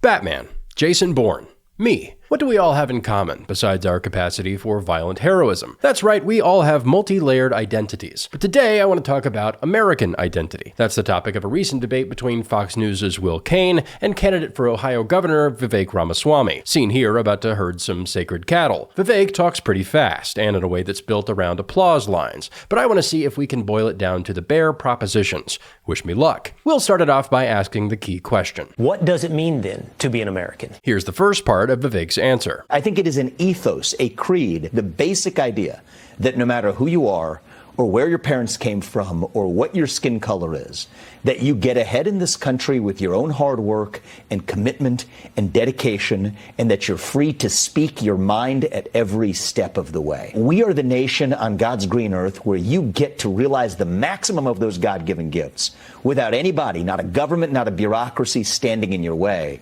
Batman, Jason Bourne, me. What do we all have in common, besides our capacity for violent heroism? That's right, we all have multi-layered identities. But today I want to talk about American identity. That's the topic of a recent debate between Fox News' Will Cain and candidate for Ohio Governor Vivek Ramaswamy. Seen here about to herd some sacred cattle. Vivek talks pretty fast, and in a way that's built around applause lines. But I want to see if we can boil it down to the bare propositions. Wish me luck. We'll start it off by asking the key question. What does it mean, then, to be an American? Here's the first part of Vivek's answer. I think it is an ethos, a creed, the basic idea that no matter who you are or where your parents came from or what your skin color is, that you get ahead in this country with your own hard work and commitment and dedication, and that you're free to speak your mind at every step of the way. We are the nation on God's green earth where you get to realize the maximum of those God-given gifts without anybody, not a government, not a bureaucracy standing in your way.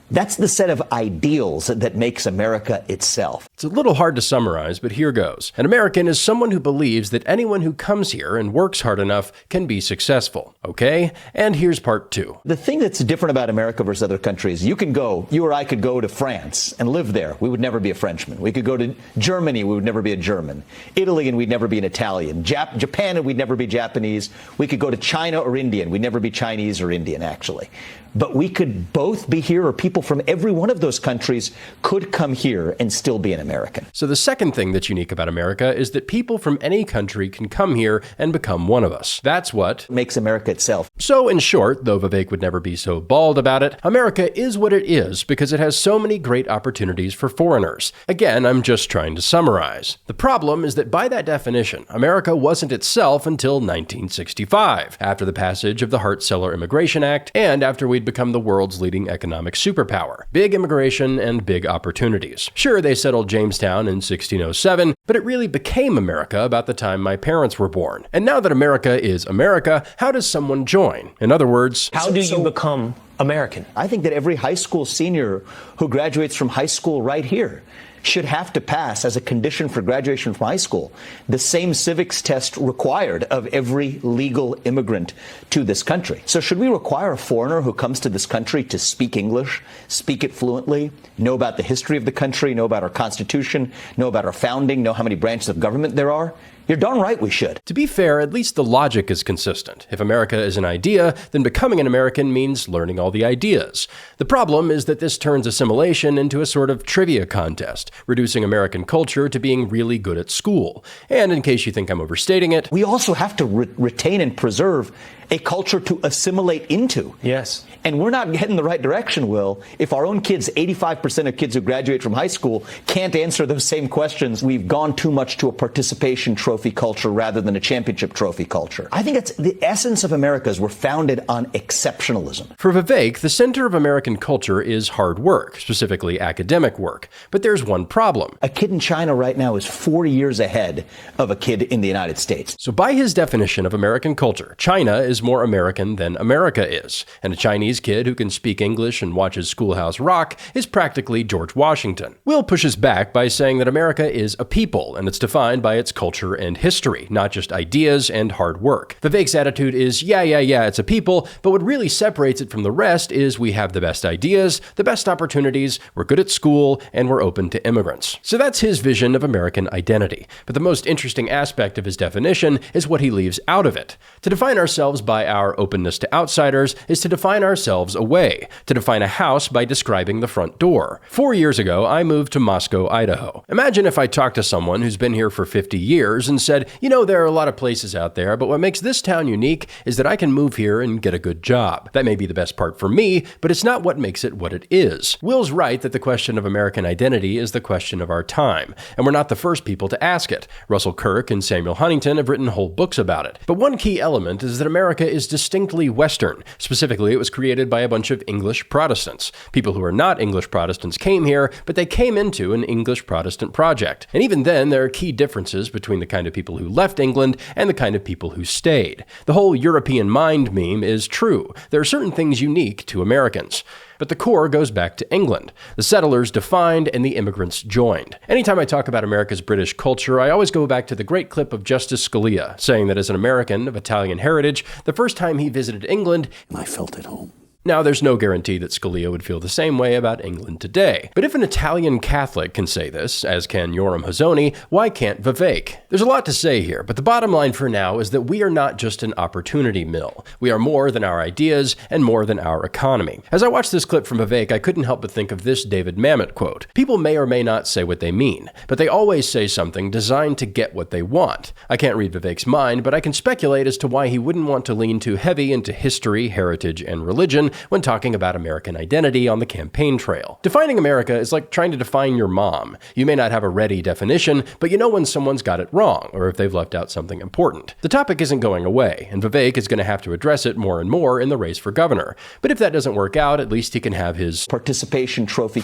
That's the set of ideals that makes America itself. It's a little hard to summarize, but here goes. An American is someone who believes that anyone who comes here and works hard enough can be successful, okay? And here's part two. The thing that's different about America versus other countries, you or I could go to France and live there. We would never be a Frenchman. We could go to Germany, we would never be a German. Italy, and we'd never be an Italian. Japan, and we'd never be Japanese. We could go to China or India, and we'd never be Chinese or Indian, actually. But we could both be here, or people from every one of those countries could come here and still be an American. So the second thing that's unique about America is that people from any country can come here and become one of us. That's what makes America itself. So in short, though Vivek would never be so bald about it, America is what it is because it has so many great opportunities for foreigners. Again, I'm just trying to summarize. The problem is that by that definition, America wasn't itself until 1965, after the passage of the Hart-Celler Immigration Act and after we'd become the world's leading economic superpower. Big immigration and big opportunities. Sure, they settled Jamestown in 1607, but it really became America about the time my parents were born. And now that America is America, how does someone join? In other words, how do you become American? I think that every high school senior who graduates from high school right here should have to pass, as a condition for graduation from high school, the same civics test required of every legal immigrant to this country. So should we require a foreigner who comes to this country to speak English, speak it fluently, know about the history of the country, know about our Constitution, know about our founding, know how many branches of government there are? You're darn right we should. To be fair, at least the logic is consistent. If America is an idea, then becoming an American means learning all the ideas. The problem is that this turns assimilation into a sort of trivia contest, reducing American culture to being really good at school. And in case you think I'm overstating it, we also have to retain and preserve a culture to assimilate into. Yes. And we're not heading the right direction, Will, if our own kids, 85% of kids who graduate from high school, can't answer those same questions. We've gone too much to a participation trophy culture rather than a championship trophy culture. I think it's the essence of America is we're founded on exceptionalism. For Vivek, the center of American culture is hard work, specifically academic work. But there's one problem. A kid in China right now is 40 years ahead of a kid in the United States. So by his definition of American culture, China is more American than America is. And a Chinese kid who can speak English and watches Schoolhouse Rock is practically George Washington. Will pushes back by saying that America is a people, and it's defined by its culture and history, not just ideas and hard work. Vivek's attitude is, yeah, it's a people, but what really separates it from the rest is we have the best ideas, the best opportunities, we're good at school, and we're open to immigrants. So that's his vision of American identity. But the most interesting aspect of his definition is what he leaves out of it. To define ourselves by our openness to outsiders is to define ourselves away, to define a house by describing the front door. 4 years ago, I moved to Moscow, Idaho. Imagine if I talked to someone who's been here for 50 years and said, there are a lot of places out there, but what makes this town unique is that I can move here and get a good job. That may be the best part for me, but it's not what makes it what it is. Will's right that the question of American identity is the question of our time, and we're not the first people to ask it. Russell Kirk and Samuel Huntington have written whole books about it. But one key element is that America is distinctly Western. Specifically, it was created by a bunch of English Protestants. People who are not English Protestants came here, but they came into an English Protestant project. And even then, there are key differences between the kind of people who left England and the kind of people who stayed. The whole European mind meme is true. There are certain things unique to Americans. But the core goes back to England. The settlers defined and the immigrants joined. Anytime I talk about America's British culture, I always go back to the great clip of Justice Scalia saying that as an American of Italian heritage, the first time he visited England, I felt at home. Now, there's no guarantee that Scalia would feel the same way about England today. But if an Italian Catholic can say this, as can Yoram Hazony, why can't Vivek? There's a lot to say here, but the bottom line for now is that we are not just an opportunity mill. We are more than our ideas and more than our economy. As I watched this clip from Vivek, I couldn't help but think of this David Mamet quote. People may or may not say what they mean, but they always say something designed to get what they want. I can't read Vivek's mind, but I can speculate as to why he wouldn't want to lean too heavy into history, heritage, and religion when talking about American identity on the campaign trail. Defining America is like trying to define your mom. You may not have a ready definition, but you know when someone's got it wrong, or if they've left out something important. The topic isn't going away, and Vivek is going to have to address it more and more in the race for governor. But if that doesn't work out, at least he can have his participation trophy.